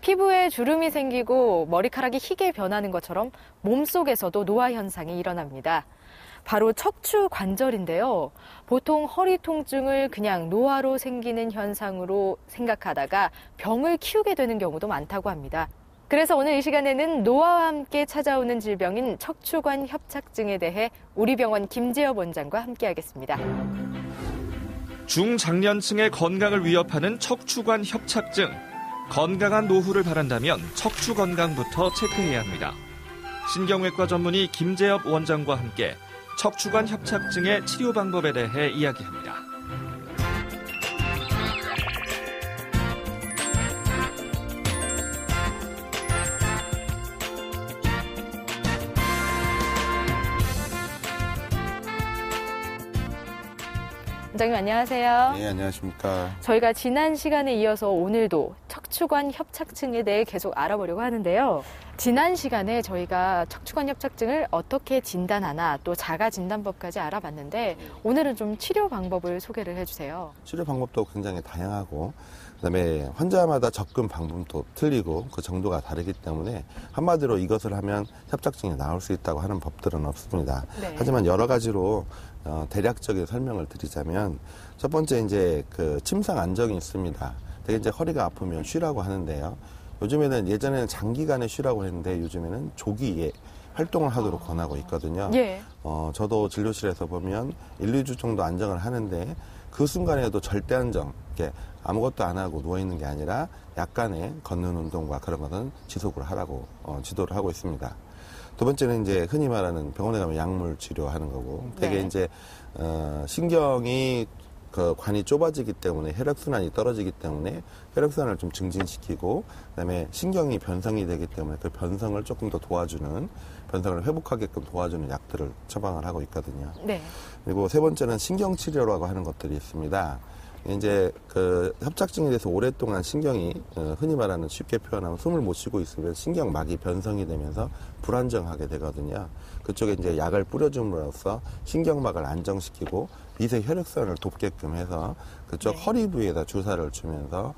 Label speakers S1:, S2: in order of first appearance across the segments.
S1: 피부에 주름이 생기고 머리카락이 희게 변하는 것처럼 몸속에서도 노화 현상이 일어납니다. 바로 척추 관절인데요. 보통 허리 통증을 그냥 노화로 생기는 현상으로 생각하다가 병을 키우게 되는 경우도 많다고 합니다. 그래서 오늘 이 시간에는 노화와 함께 찾아오는 질병인 척추관 협착증에 대해 우리 병원 김재엽 원장과 함께하겠습니다.
S2: 중장년층의 건강을 위협하는 척추관 협착증. 건강한 노후를 바란다면 척추 건강부터 체크해야 합니다. 신경외과 전문의 김재엽 원장과 함께 척추관 협착증의 치료 방법에 대해 이야기합니다.
S1: 원장님 안녕하세요.
S3: 네, 안녕하십니까.
S1: 저희가 지난 시간에 이어서 오늘도 척추관 협착증에 대해 계속 알아보려고 하는데요. 지난 시간에 저희가 척추관 협착증을 어떻게 진단하나 또 자가 진단법까지 알아봤는데 오늘은 좀 치료 방법을 소개를 해주세요.
S3: 치료 방법도 굉장히 다양하고 그다음에 환자마다 접근 방법도 틀리고 그 정도가 다르기 때문에 한마디로 이것을 하면 협착증이 나올 수 있다고 하는 법들은 없습니다.
S1: 네.
S3: 하지만 여러 가지로 대략적인 설명을 드리자면 첫 번째 이제 그 침상 안정이 있습니다. 되게 이제 허리가 아프면 쉬라고 하는데요. 요즘에는 예전에는 장기간에 쉬라고 했는데 요즘에는 조기에 활동을 하도록 권하고 있거든요.
S1: 예.
S3: 저도 진료실에서 보면 1, 2주 정도 안정을 하는데 그 순간에도 절대 안정, 이렇게 아무것도 안 하고 누워있는 게 아니라 약간의 걷는 운동과 그런 것은 지속을 하라고 지도를 하고 있습니다. 두 번째는 이제 흔히 말하는 병원에 가면 약물 치료하는 거고 되게
S1: 네.
S3: 이제 신경이 그 관이 좁아지기 때문에 혈액순환이 떨어지기 때문에 혈액순환을 좀 증진시키고 그다음에 신경이 변성이 되기 때문에 그 변성을 조금 더 도와주는 변성을 회복하게끔 도와주는 약들을 처방을 하고 있거든요.
S1: 네.
S3: 그리고 세 번째는 신경치료라고 하는 것들이 있습니다. 이제 그 협착증에 대해서 오랫동안 신경이 흔히 말하는 쉽게 표현하면 숨을 못 쉬고 있으면 신경막이 변성이 되면서 불안정하게 되거든요. 그쪽에 이제 약을 뿌려줌으로써 신경막을 안정시키고 미세 혈액순환을 돕게끔 해서 그쪽
S1: 네.
S3: 허리 부위에다 주사를 주면서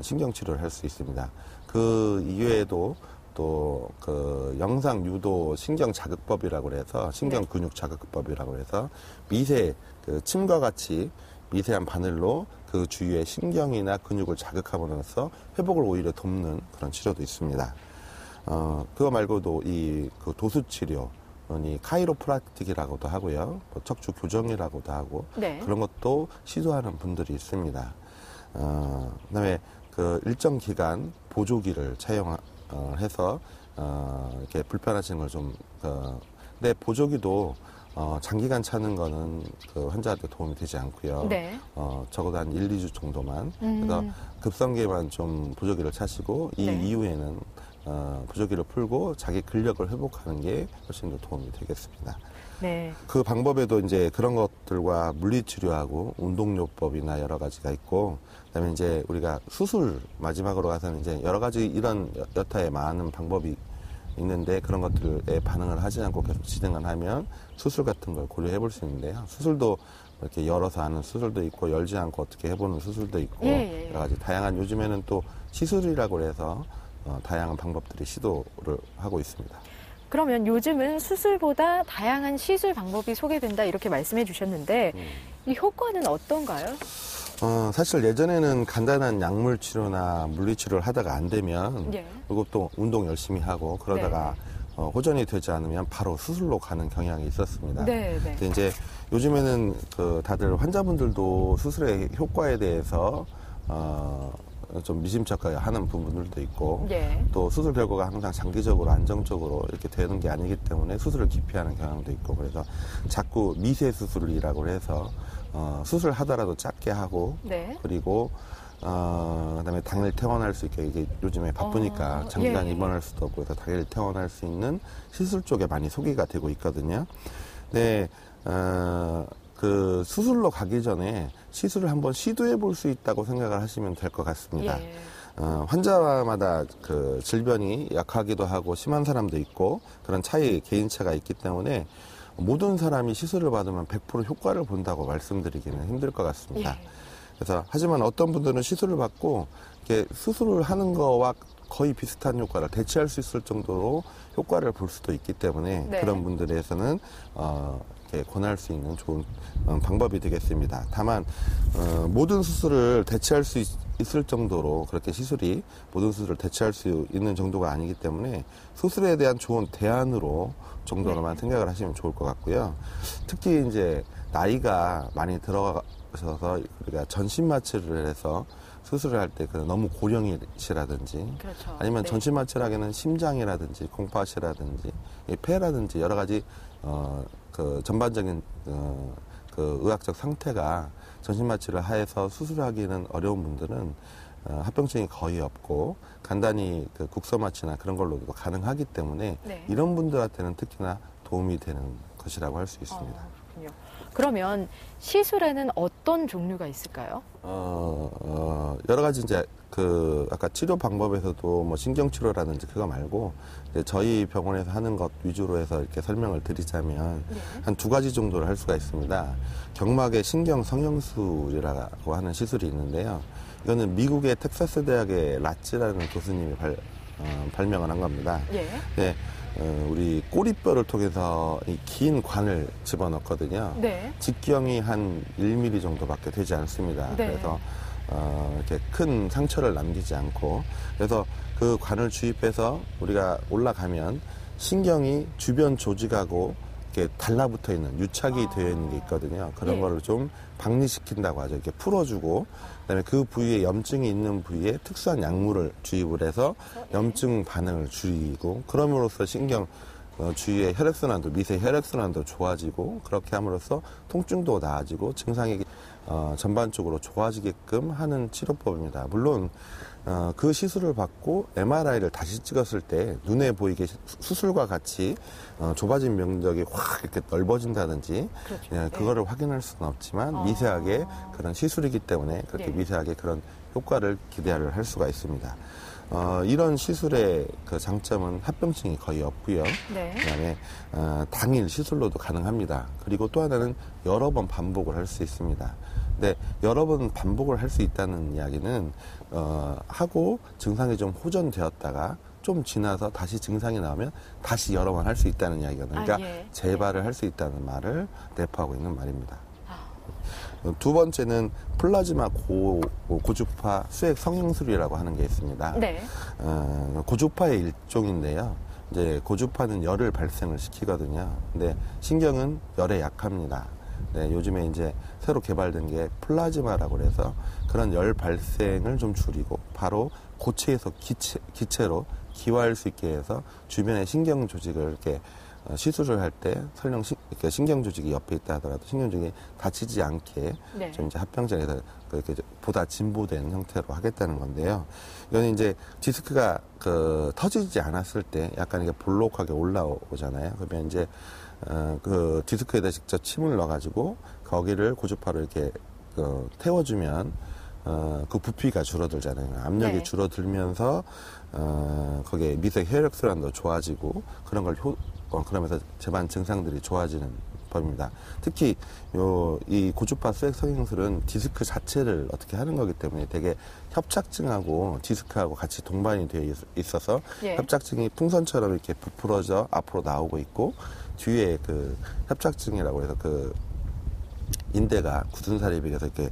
S3: 신경치료를 할 수 있습니다. 그 이외에도 또 그 영상 유도 신경 자극법이라고 해서 신경 근육 자극법이라고 해서 미세 그 침과 같이 미세한 바늘로 그 주위의 신경이나 근육을 자극함으로써 회복을 오히려 돕는 그런 치료도 있습니다. 그거 말고도 그 도수 치료, 카이로프라틱이라고도 하고요. 뭐 척추 교정이라고도 하고
S1: 네.
S3: 그런 것도 시도하는 분들이 있습니다. 그다음에 그 일정 기간 보조기를 차용해서 이렇게 불편하신 걸 좀 근데 보조기도 장기간 차는 거는 그 환자한테 도움이 되지 않고요.
S1: 네.
S3: 적어도 한 1, 2주 정도만. 그래서 급성기에만 좀 보조기를 차시고 이
S1: 네.
S3: 이후에는 보조기를 풀고 자기 근력을 회복하는 게 훨씬 더 도움이 되겠습니다.
S1: 네.
S3: 그 방법에도 이제 그런 것들과 물리치료하고 운동요법이나 여러 가지가 있고, 그다음에 이제 우리가 수술 마지막으로 가서는 이제 여러 가지 이런 여타의 많은 방법이 있는데 그런 것들에 반응을 하지 않고 계속 진행을 하면 수술 같은 걸 고려해 볼 수 있는데요. 수술도 이렇게 열어서 하는 수술도 있고 열지 않고 어떻게 해보는 수술도 있고 여러 가지 다양한 요즘에는 또 시술이라고 해서 다양한 방법들이 시도를 하고 있습니다.
S1: 그러면 요즘은 수술보다 다양한 시술 방법이 소개된다 이렇게 말씀해 주셨는데 이 효과는 어떤가요?
S3: 사실 예전에는 간단한 약물 치료나 물리 치료를 하다가 안 되면
S1: 예.
S3: 그리고 또 운동 열심히 하고 그러다가 호전이 되지 않으면 바로 수술로 가는 경향이 있었습니다.
S1: 네, 네.
S3: 근데 이제 요즘에는 그 다들 환자분들도 수술의 효과에 대해서 좀 미심쩍게 하는 부분들도 있고
S1: 예.
S3: 또 수술 결과가 항상 장기적으로 안정적으로 이렇게 되는 게 아니기 때문에 수술을 기피하는 경향도 있고 그래서 자꾸 미세 수술이라고 해서 수술하더라도 작게 하고
S1: 네.
S3: 그리고 그다음에 당일 퇴원할 수 있게 이게 요즘에 바쁘니까 장기간
S1: 예.
S3: 입원할 수도 없고 그래서 당일 퇴원할 수 있는 시술 쪽에 많이 소개가 되고 있거든요. 네. 그 수술로 가기 전에 시술을 한번 시도해 볼 수 있다고 생각을 하시면 될 것 같습니다.
S1: 예.
S3: 환자마다 그 질병이 약하기도 하고 심한 사람도 있고 그런 개인차가 있기 때문에 모든 사람이 시술을 받으면 100% 효과를 본다고 말씀드리기는 힘들 것 같습니다.
S1: 예.
S3: 그래서 하지만 어떤 분들은 시술을 받고 이렇게 수술을 하는 거와 거의 비슷한 효과를 대체할 수 있을 정도로 효과를 볼 수도 있기 때문에
S1: 네.
S3: 그런 분들에서는 이렇게 권할 수 있는 좋은 방법이 되겠습니다. 다만 모든 수술을 대체할 수 있을 정도로 그렇게 시술이 모든 수술을 대체할 수 있는 정도가 아니기 때문에 수술에 대한 좋은 대안으로 정도로만 생각을 하시면 좋을 것 같고요. 특히 이제 나이가 많이 들어가셔서 우리가 전신 마취를 해서 수술을 할 때 너무 고령이시라든지
S1: 그렇죠.
S3: 아니면
S1: 네.
S3: 전신 마취라기는 심장이라든지 콩팥이라든지 이 폐라든지 여러 가지 그 전반적인 그 의학적 상태가 전신 마취를 해서 수술하기는 어려운 분들은 합병증이 거의 없고 간단히 그 국소 마취나 그런 걸로도 가능하기 때문에
S1: 네.
S3: 이런 분들한테는 특히나 도움이 되는 것이라고 할 수 있습니다.
S1: 그렇군요. 그러면 시술에는 어떤 종류가 있을까요?
S3: 여러 가지 이제 그 아까 치료 방법에서도 뭐 신경치료라든지 그거 말고 이제 저희 병원에서 하는 것 위주로 해서 이렇게 설명을 드리자면
S1: 네.
S3: 한 두 가지 정도를 할 수가 있습니다. 경막의 신경 성형술이라고 하는 시술이 있는데요. 이거는 미국의 텍사스 대학의 라치라는 교수님이 발명을 한 겁니다.
S1: 예.
S3: 네, 우리 꼬리뼈를 통해서 이 긴 관을 집어넣거든요.
S1: 네.
S3: 직경이 한 1mm 정도밖에 되지 않습니다.
S1: 네.
S3: 그래서 이렇게 큰 상처를 남기지 않고 그래서 그 관을 주입해서 우리가 올라가면 신경이 주변 조직하고 이렇게 달라붙어 있는 유착이 되어 있는 게 있거든요. 그런
S1: 예.
S3: 거를 좀 박리시킨다고 하죠. 이렇게 풀어주고 그다음에 그 부위에 염증이 있는 부위에 특수한 약물을 주입을 해서 염증 반응을 줄이고 그럼으로써 신경 주위의 혈액순환도 미세 혈액순환도 좋아지고 그렇게 함으로써 통증도 나아지고 증상이 전반적으로 좋아지게끔 하는 치료법입니다. 물론 그 시술을 받고 MRI를 다시 찍었을 때 눈에 보이게 수술과 같이 좁아진 면적이 확 이렇게 넓어진다든지
S1: 그렇죠.
S3: 예, 그거를 확인할 수는 없지만 미세하게 그런 시술이기 때문에 그렇게
S1: 네.
S3: 미세하게 그런 효과를 기대를 할 수가 있습니다. 이런 시술의 그 장점은 합병증이 거의 없고요.
S1: 네.
S3: 그다음에 당일 시술로도 가능합니다. 그리고 또 하나는 여러 번 반복을 할 수 있습니다. 근데 여러 번 반복을 할 수 있다는 이야기는 하고 증상이 좀 호전되었다가 좀 지나서 다시 증상이 나오면 다시 여러 번 할 수 있다는 이야기거든요. 그러니까
S1: 예.
S3: 재발을 할 수 있다는 말을 내포하고 있는 말입니다. 두 번째는 플라즈마 고주파 수액 성형술이라고 하는 게 있습니다.
S1: 네.
S3: 고주파의 일종인데요. 이제 고주파는 열을 발생을 시키거든요. 근데 신경은 열에 약합니다. 네, 요즘에 이제 새로 개발된 게 플라즈마라고 해서 그런 열 발생을 좀 줄이고 바로 고체에서 기체로 기화할 수 있게 해서 주변의 신경 조직을 이렇게 시술을 할 때 설령 신경 조직이 옆에 있다 하더라도 신경 조직이 다치지 않게
S1: 네.
S3: 좀 이제 합병증에서 그렇게 보다 진보된 형태로 하겠다는 건데요. 이거는 이제 디스크가 터지지 않았을 때 약간 이게 볼록하게 올라오잖아요. 그러면 이제 그 디스크에다 직접 침을 넣어가지고 거기를 고주파로 이렇게 태워주면 그 부피가 줄어들잖아요. 압력이
S1: 네.
S3: 줄어들면서 거기에 미세 혈액순환도 좋아지고 그런 걸 그러면서 재반 증상들이 좋아지는 법입니다. 특히 이 고주파 수액 성형술은 디스크 자체를 어떻게 하는 거기 때문에 되게 협착증하고 디스크하고 같이 동반이 되어 있어서
S1: 예.
S3: 협착증이 풍선처럼 이렇게 부풀어져 앞으로 나오고 있고 뒤에 그 협착증이라고 해서 그 인대가 굳은 살에 비해서 이렇게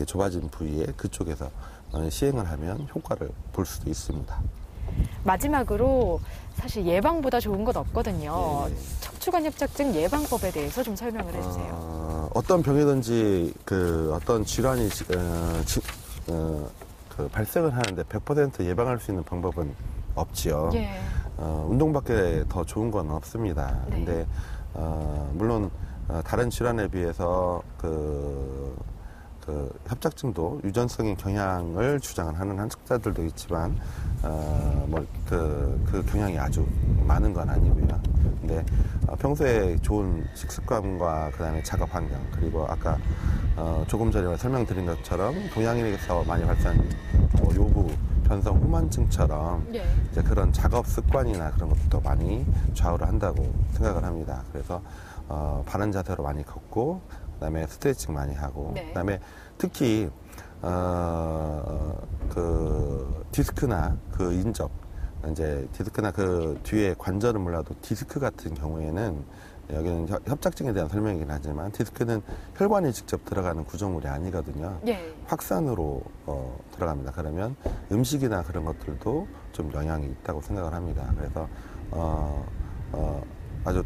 S3: 좁아진 부위에 그쪽에서 시행을 하면 효과를 볼 수도 있습니다.
S1: 마지막으로 사실 예방보다 좋은 건 없거든요.
S3: 네.
S1: 척추관 협착증 예방법에 대해서 좀 설명을 해주세요.
S3: 어떤 병이든지 어떤 질환이 발생을 하는데 100% 예방할 수 있는 방법은 없지요.
S1: 예.
S3: 운동밖에 더 좋은 건 없습니다.
S1: 네.
S3: 근데 물론 다른 질환에 비해서 협착증도 유전성인 경향을 주장을 하는 한척자들도 있지만 그 경향이 아주 많은 건 아니고요. 근데 평소에 좋은 식습관과 그다음에 작업 환경 그리고 아까 조금 전에 설명드린 것처럼 동양인에서 많이 발생하는 요부 변성 후만증처럼
S1: 예.
S3: 이제 그런 작업 습관이나 그런 것도 많이 좌우를 한다고 생각을 합니다. 그래서 바른 자세로 많이 걷고 그다음에 스트레칭 많이 하고
S1: 네.
S3: 그다음에 특히 그 디스크나 그 인접, 이제 디스크나 그 뒤에 관절은 몰라도 디스크 같은 경우에는 여기는 협착증에 대한 설명이긴 하지만 디스크는 혈관이 직접 들어가는 구조물이 아니거든요.
S1: 예.
S3: 확산으로 들어갑니다. 그러면 음식이나 그런 것들도 좀 영향이 있다고 생각을 합니다. 그래서 아주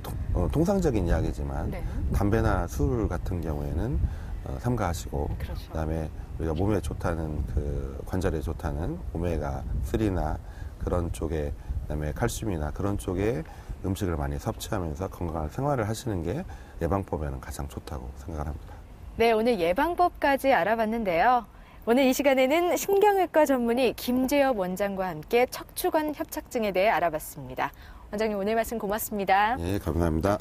S3: 통상적인 이야기지만
S1: 네.
S3: 담배나 술 같은 경우에는 삼가하시고
S1: 그렇죠.
S3: 그다음에 우리가 몸에 좋다는 그 관절에 좋다는 오메가 3나 그런 쪽에 그다음에 칼슘이나 그런 쪽에 음식을 많이 섭취하면서 건강한 생활을 하시는 게 예방법에는 가장 좋다고 생각을 합니다.
S1: 네, 오늘 예방법까지 알아봤는데요. 오늘 이 시간에는 신경외과 전문의 김재엽 원장과 함께 척추관 협착증에 대해 알아봤습니다. 원장님 오늘 말씀 고맙습니다.
S3: 예, 감사합니다.